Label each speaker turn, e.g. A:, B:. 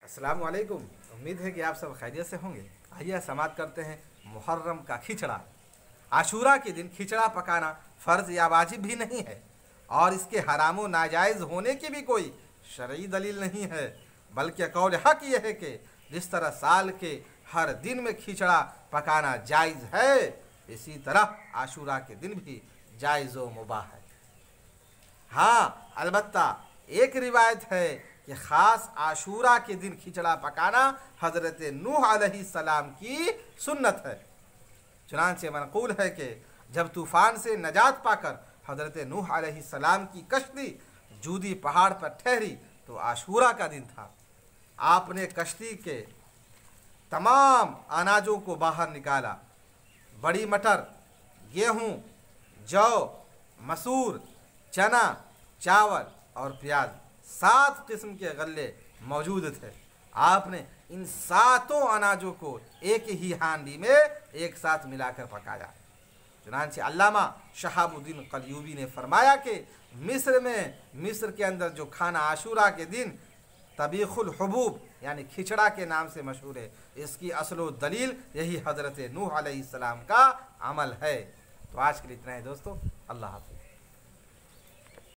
A: अस्सलाम वालेकुम। उम्मीद है कि आप सब खैरियत से होंगे। आइए समाप्त करते हैं मुहर्रम का खिचड़ा। आशूरा के दिन खिचड़ा पकाना फ़र्ज़ या वाजिब भी नहीं है और इसके हराम व नाजायज़ होने की भी कोई शरई दलील नहीं है, बल्कि कौल हक़ यह है कि जिस तरह साल के हर दिन में खिचड़ा पकाना जायज़ है, इसी तरह आशूरा के दिन भी जायज़ व मुबाह है। हाँ, अलबत्ता एक रिवायत है कि ख़ास आशूरा के दिन खिचड़ा पकाना हज़रत नूह अलैहिस्सलाम की सुन्नत है। चुनांचे मनक़ूल है कि जब तूफ़ान से नजात पाकर हज़रत नूह अलैहिस्सलाम की कश्ती जूदी पहाड़ पर ठहरी तो आशूरा का दिन था। आपने कश्ती के तमाम अनाजों को बाहर निकाला। बड़ी मटर, गेहूँ, जौ, मसूर, चना, चावल और प्याज, 7 किस्म के गल्ले मौजूद थे। आपने इन 7 अनाजों को एक ही हांडी में एक साथ मिलाकर पकाया। चुनांचे अल्लामा शहाबुद्दीन क़य्यूबी ने फरमाया कि मिस्र के अंदर जो खाना आशूरा के दिन तबीखुल हुबूब यानी खिचड़ा के नाम से मशहूर है, इसकी असलो दलील यही हज़रत नूह अलैहिस्सलाम का अमल है। तो आज के लिए इतना है दोस्तों। अल्लाह हाफ़िज़।